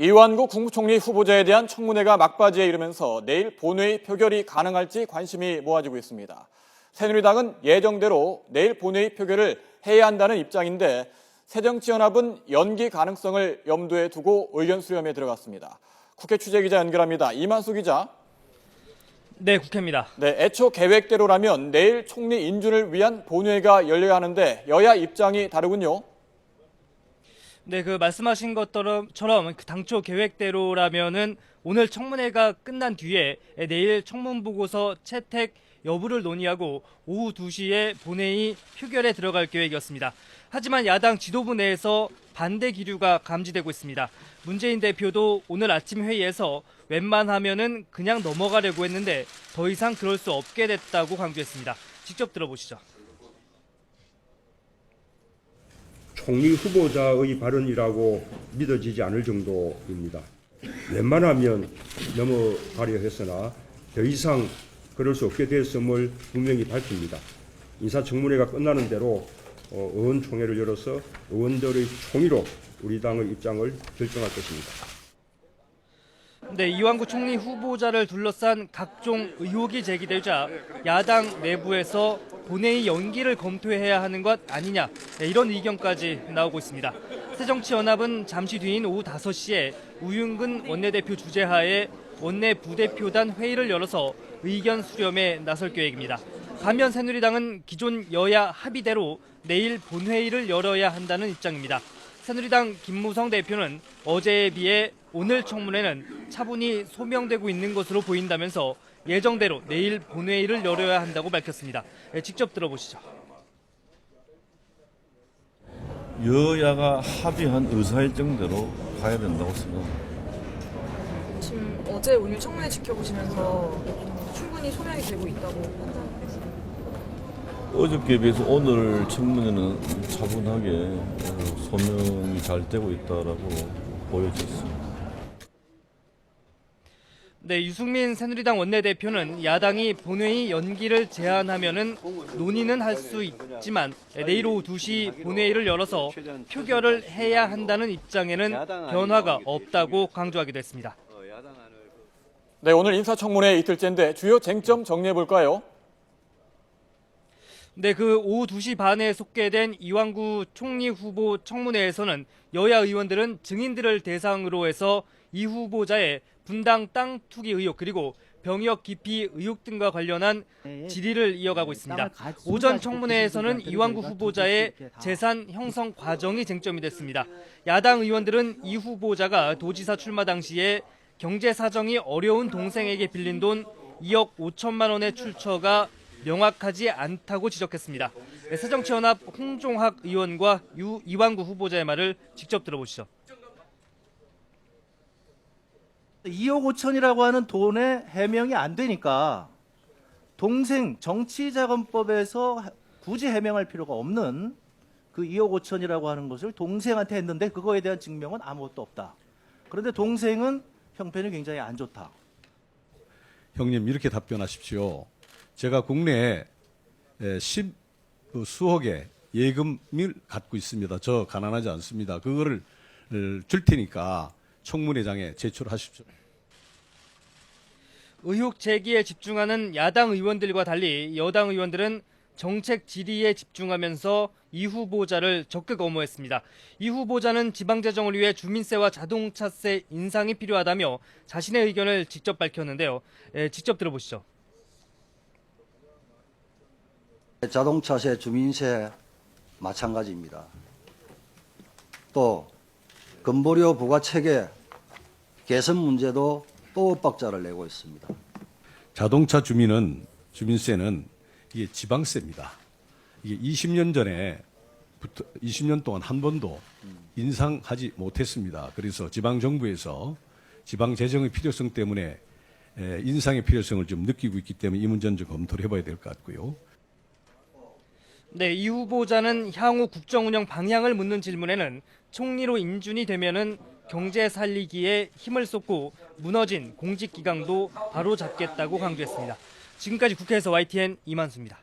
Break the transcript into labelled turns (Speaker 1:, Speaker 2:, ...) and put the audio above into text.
Speaker 1: 이완구 국무총리 후보자에 대한 청문회가 막바지에 이르면서 내일 본회의 표결이 가능할지 관심이 모아지고 있습니다. 새누리당은 예정대로 내일 본회의 표결을 해야 한다는 입장인데 새정치연합은 연기 가능성을 염두에 두고 의견 수렴에 들어갔습니다. 국회 취재기자 연결합니다. 이만수 기자.
Speaker 2: 네, 국회입니다.
Speaker 1: 네, 애초 계획대로라면 내일 총리 인준을 위한 본회의가 열려야 하는데 여야 입장이 다르군요.
Speaker 2: 네, 말씀하신 것처럼 당초 계획대로라면은 오늘 청문회가 끝난 뒤에 내일 청문 보고서 채택 여부를 논의하고 오후 2시에 본회의 표결에 들어갈 계획이었습니다. 하지만 야당 지도부 내에서 반대 기류가 감지되고 있습니다. 문재인 대표도 오늘 아침 회의에서 웬만하면은 그냥 넘어가려고 했는데 더 이상 그럴 수 없게 됐다고 강조했습니다. 직접 들어보시죠.
Speaker 3: 총리 후보자의 발언이라고 믿어지지 않을 정도입니다. 웬만하면 넘어가려 했으나 더 이상 그럴 수 없게 됐음을 분명히 밝힙니다. 인사청문회가 끝나는 대로 의원총회를 열어서 의원들의 총의로 우리 당의 입장을 결정할 것입니다.
Speaker 2: 네, 이완구 총리 후보자를 둘러싼 각종 의혹이 제기되자 야당 내부에서 본회의 연기를 검토해야 하는 것 아니냐, 이런 의견까지 나오고 있습니다. 새정치연합은 잠시 뒤인 오후 5시에 우윤근 원내대표 주재하에 원내 부대표단 회의를 열어서 의견 수렴에 나설 계획입니다. 반면 새누리당은 기존 여야 합의대로 내일 본회의를 열어야 한다는 입장입니다. 새누리당 김무성 대표는 어제에 비해 오늘 청문회는 차분히 소명되고 있는 것으로 보인다면서 예정대로 내일 본회의를 열어야 한다고 밝혔습니다. 직접 들어보시죠.
Speaker 4: 여야가 합의한 의사일정대로 가야 된다고 생각합니다.
Speaker 5: 지금 어제 오늘 청문회 지켜보시면서 충분히 소명이 되고 있다고 판단하세요?
Speaker 4: 어저께에 비해서 오늘 청문회는 차분하게 소명이 잘 되고 있다라고 보여졌습니다.
Speaker 2: 네, 유승민 새누리당 원내대표는 야당이 본회의 연기를 제안하면은 논의는 할 수 있지만 내일 오후 2시 본회의를 열어서 표결을 해야 한다는 입장에는 변화가 없다고 강조하기도 했습니다.
Speaker 1: 네, 오늘 인사청문회 이틀째인데 주요 쟁점 정리해볼까요?
Speaker 2: 네, 오후 2시 반에 속개된 이완구 총리 후보 청문회에서는 여야 의원들은 증인들을 대상으로 해서 이 후보자의 분당 땅 투기 의혹 그리고 병역 기피 의혹 등과 관련한 질의를 이어가고 있습니다. 오전 청문회에서는 이완구 후보자의 재산 형성 과정이 쟁점이 됐습니다. 야당 의원들은 이 후보자가 도지사 출마 당시에 경제 사정이 어려운 동생에게 빌린 돈 2억 5천만 원의 출처가 명확하지 않다고 지적했습니다. 새정치연합 홍종학 의원과 이완구 후보자의 말을 직접 들어보시죠.
Speaker 6: 2억 5천이라고 하는 돈의 해명이 안 되니까 동생 정치자금법에서 굳이 해명할 필요가 없는 그 2억 5천이라고 하는 것을 동생한테 했는데 그거에 대한 증명은 아무것도 없다. 그런데 동생은 형편이 굉장히 안 좋다.
Speaker 7: 형님 이렇게 답변하십시오. 제가 국내에 수억의 예금을 갖고 있습니다. 저 가난하지 않습니다. 그거를 줄 테니까 청문회장에 제출하십시오.
Speaker 2: 의혹 제기에 집중하는 야당 의원들과 달리 여당 의원들은 정책 질의에 집중하면서 이 후보자를 적극 엄호했습니다. 이 후보자는 지방재정을 위해 주민세와 자동차세 인상이 필요하다며 자신의 의견을 직접 밝혔는데요. 직접 들어보시죠.
Speaker 8: 자동차세, 주민세 마찬가지입니다. 또 건보료 부과체계 개선 문제도 또 엇박자를 내고 있습니다.
Speaker 7: 자동차 주민세는 이게 지방세입니다. 이게 20년 전에부터 20년 동안 한 번도 인상하지 못했습니다. 그래서 지방정부에서 지방재정의 필요성 때문에 인상의 필요성을 좀 느끼고 있기 때문에 이 문제는 좀 검토를 해봐야 될 것 같고요.
Speaker 2: 네, 이 후보자는 향후 국정운영 방향을 묻는 질문에는 총리로 인준이 되면은 경제 살리기에 힘을 쏟고 무너진 공직기강도 바로잡겠다고 강조했습니다. 지금까지 국회에서 YTN 이만수입니다.